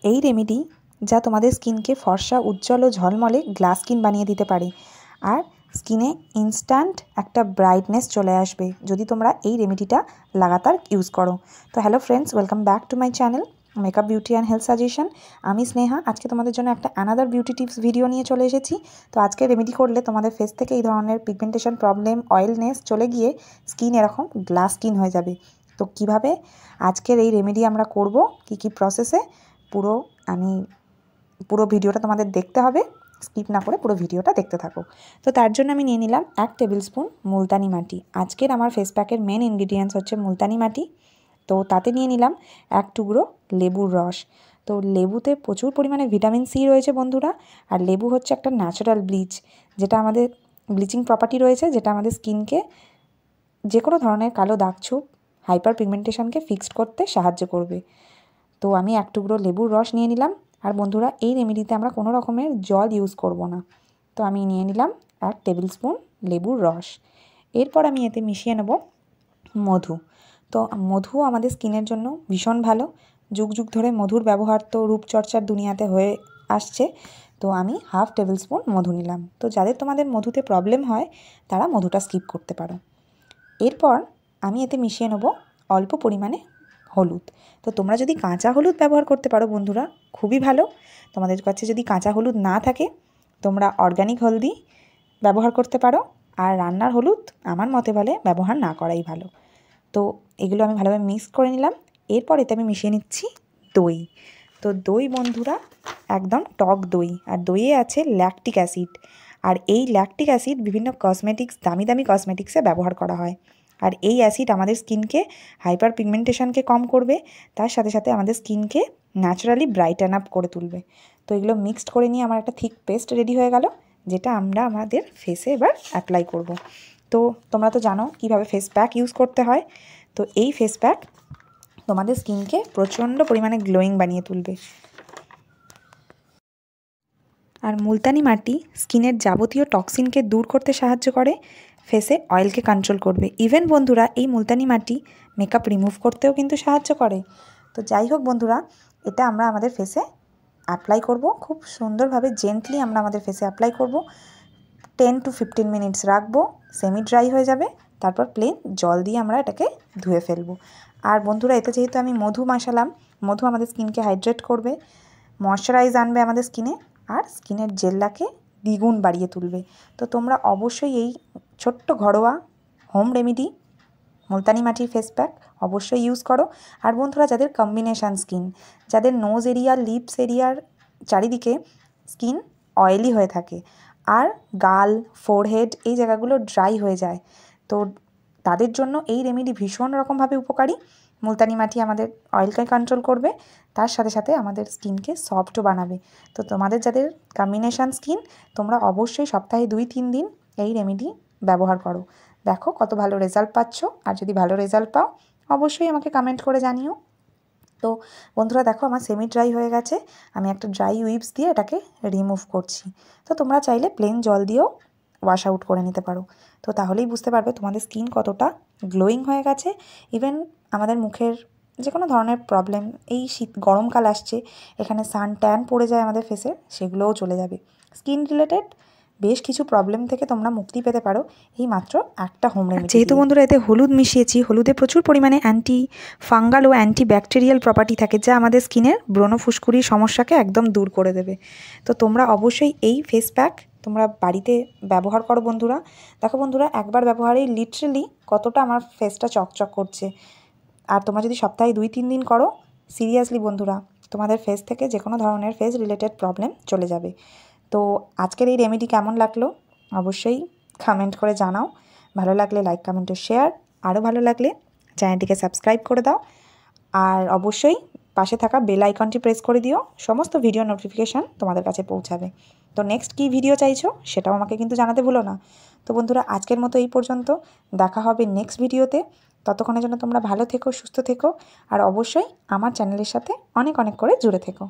এই রেমেডি যা তোমাদের স্কিনকে ফর্সা, উজ্জ্বল ও ঝলমলে গ্লাস স্কিন বানিয়ে দিতে পারে। আর স্কিনে ইনস্ট্যান্ট একটা ব্রাইটনেস চলে আসবে যদি তোমরা এই রেমেডিটা লাগাতার ইউজ করো। তো hello friends, welcome back to my channel makeup beauty and health suggestion. আমি স্নেহা। আজকে তোমাদের জন্য একটা অ্যানাদার বিউটি টিপস ভিডিও নিয়ে চলে এসেছি। তো আজকে রেমেডি করলে তোমাদের ফেস থেকে এই ধরনের পিগমেন্টেশন প্রবলেম, অয়েলনেস চলে গিয়ে স্কিন এরকম গ্লাস স্কিন হয়ে যাবে। তো কিভাবে আজকের এই রেমেডি আমরা করব, কি প্রসেসে, পুরো ভিডিওটা তোমাদের দেখতে হবে, স্কিপ না করে পুরো ভিডিওটা দেখতে থাকো। তো তার জন্য আমি নিয়ে নিলাম 1 টেবিল স্পুন মুলতানি মাটি। আজকের আমার ফেস প্যাকের মেন ইনগ্রিডিয়েন্টস হচ্ছে মুলতানি মাটি। তো তাতে নিয়ে নিলাম 1 টুকরো লেবুর রস। তো লেবুতে প্রচুর পরিমাণে ভিটামিন সি রয়েছে বন্ধুরা। আর লেবু হচ্ছে একটা ন্যাচারাল ব্লিচ, যেটা আমাদের ব্লিচিং প্রপার্টি রয়েছে, যেটা আমাদের স্কিনকে যে কোনো ধরনের কালো দাগছোপ, হাইপার পিগমেন্টেশনকে ফিক্সড করতে সাহায্য করবে। তো আমি 1 টুকরো লেবুর রস নিয়ে নিলাম। আর বন্ধুরা, এই রেমেডিতে আমরা কোনো রকমের জল ইউজ করব না। তো আমি নিয়ে নিলাম 1 টেবিল স্পুন লেবুর রস। এরপর আমি এতে মিশিয়ে নেব মধু। তো মধু আমাদের স্কিনের জন্য ভীষণ ভালো। যুগ যুগ ধরে মধুর ব্যবহার তো রূপচর্চার দুনিয়াতে হয়ে আসছে। তো আমি 1/2 টেবিল স্পুন মধু নিলাম। তো যাদের তোমাদের মধুতে প্রবলেম হয় তারা মধুটা স্কিপ করতে পারো। এরপর আমি এতে মিশিয়ে নেব অল্প পরিমাণে হলুদ। তো তোমরা যদি কাঁচা হলুদ ব্যবহার করতে পারো বন্ধুরা, খুবই ভালো। তোমাদের কাছে যদি কাঁচা হলুদ না থাকে, তোমরা অর্গানিক হলদি ব্যবহার করতে পারো। আর রান্নার হলুদ আমার মতে বলে ব্যবহার না করাই ভালো। তো এগুলো আমি ভালোভাবে মিক্স করে নিলাম। এরপর এতে আমি মিশিয়ে নিচ্ছি দই। তো দই বন্ধুরা একদম টক দই, আর দইয়ে আছে ল্যাকটিক অ্যাসিড। আর এই ল্যাকটিক অ্যাসিড বিভিন্ন কসমেটিক্স, দামি দামি কসমেটিক্সে ব্যবহার করা হয়। আর এই অ্যাসিড আমাদের স্কিনকে হাইপার পিগমেন্টেশনকে কম করবে, তার সাথে সাথে আমাদের স্কিনকে ন্যাচারালি ব্রাইটেন আপ করে তুলবে। তো এগুলো মিক্সড করে নিয়ে আমার একটা থিক পেস্ট রেডি হয়ে গেল, যেটা আমরা আমাদের ফেসে এবার অ্যাপ্লাই করব। তো তোমরা তো জানো কীভাবে ফেস প্যাক ইউজ করতে হয়। তো এই ফেস প্যাক তোমাদের স্কিনকে প্রচণ্ড পরিমাণে গ্লোয়িং বানিয়ে তুলবে। আর মুলতানি মাটি স্কিনের যাবতীয় টক্সিনকে দূর করতে সাহায্য করে, ফেসে অয়েলকে কন্ট্রোল করবে। ইভেন বন্ধুরা, এই মুলতানি মাটি মেকআপ রিমুভ করতেও কিন্তু সাহায্য করে। তো যাই হোক বন্ধুরা, এটা আমরা আমাদের ফেসে অ্যাপ্লাই করব। খুব সুন্দরভাবে জেন্টলি আমরা আমাদের ফেসে অ্যাপ্লাই করব। 10 to 15 মিনিটস রাখবো, সেমি ড্রাই হয়ে যাবে। তারপর প্লেন জল দিয়ে আমরা এটাকে ধুয়ে ফেলবো। আর বন্ধুরা, এতে যেহেতু আমি মধু মেশালাম, মধু আমাদের স্কিনকে হাইড্রেট করবে, ময়শ্চারাইজ আনবে আমাদের স্কিনে, আর স্কিনের জেল্লাকে দ্বিগুণ বাড়িয়ে তুলবে। তো তোমরা অবশ্যই এই ছোট্ট ঘরোয়া হোম রেমেডি মুলতানি মাটির ফেস প্যাক অবশ্যই ইউজ করো। আর বন্ধুরা, যাদের কম্বিনেশান স্কিন, যাদের নোজ এরিয়া, লিপস এরিয়ার চারিদিকে স্কিন অয়েলি হয়ে থাকে, আর গাল, ফোরহেড এই জায়গাগুলো ড্রাই হয়ে যায়, তো তাদের জন্য এই রেমেডি ভীষণ রকমভাবে উপকারী। মুলতানি মাটি আমাদের অয়েলকে কন্ট্রোল করবে, তার সাথে সাথে আমাদের স্কিনকে সফটও বানাবে। তো তোমাদের যাদের কম্বিনেশান স্কিন, তোমরা অবশ্যই সপ্তাহে 2-3 দিন এই রেমেডি ব্যবহার করো। দেখো কত ভালো রেজাল্ট পাচ্ছ। আর যদি ভালো রেজাল্ট পাও অবশ্যই আমাকে কমেন্ট করে জানিও। তো বন্ধুরা দেখো, আমার সেমি ড্রাই হয়ে গেছে। আমি একটা ড্রাই উইপস দিয়ে এটাকে রিমুভ করছি। তো তোমরা চাইলে প্লেন জল দিয়েও ওয়াশ আউট করে নিতে পারো। তো তাহলেই বুঝতে পারবে তোমাদের স্কিন কতটা গ্লোয়িং হয়ে গেছে। ইভেন আমাদের মুখের যে কোনো ধরনের প্রবলেম, এই গরমকাল আসছে, এখানে সান ট্যান পড়ে যায় আমাদের ফেসে, সেগুলোও চলে যাবে। স্কিন রিলেটেড বেশ কিছু প্রবলেম থেকে তোমরা মুক্তি পেতে পারো এই মাত্র একটা হোম রেমেডি। যেহেতু বন্ধুরা এতে হলুদ মিশিয়েছি, হলুদে প্রচুর পরিমাণে অ্যান্টি ফাঙ্গাল ও অ্যান্টি ব্যাকটেরিয়াল প্রপার্টি থাকে, যা আমাদের স্কিনের ব্রণ ফুসকুড়ির সমস্যাকে একদম দূর করে দেবে। তো তোমরা অবশ্যই এই ফেস প্যাক তোমরা বাড়িতে ব্যবহার করো বন্ধুরা। দেখো বন্ধুরা, একবার ব্যবহারেই লিটারেলি কতটা আমার ফেসটা চকচক করছে। আর তোমরা যদি সপ্তাহে 2-3 দিন করো, সিরিয়াসলি বন্ধুরা, তোমাদের ফেস থেকে যে কোনো ধরনের ফেস রিলেটেড প্রবলেম চলে যাবে। তো আজকের এই রেমেডি কেমন লাগলো অবশ্যই কমেন্ট করে জানাও। ভালো লাগলে লাইক, কমেন্ট ও শেয়ার। আরও ভালো লাগলে চ্যানেলটিকে সাবস্ক্রাইব করে দাও। আর অবশ্যই পাশে থাকা বেল আইকনটি প্রেস করে দিও, সমস্ত ভিডিও নোটিফিকেশান তোমাদের কাছে পৌঁছাবে। তো নেক্সট কী ভিডিও চাইছো সেটাও আমাকে কিন্তু জানাতে ভুলো না। তো বন্ধুরা, আজকের মতো এই পর্যন্ত। দেখা হবে নেক্সট ভিডিওতে। ততক্ষণের জন্য তোমরা ভালো থেকো, সুস্থ থেকো, আর অবশ্যই আমার চ্যানেলের সাথে অনেক অনেক করে জুড়ে থেকো।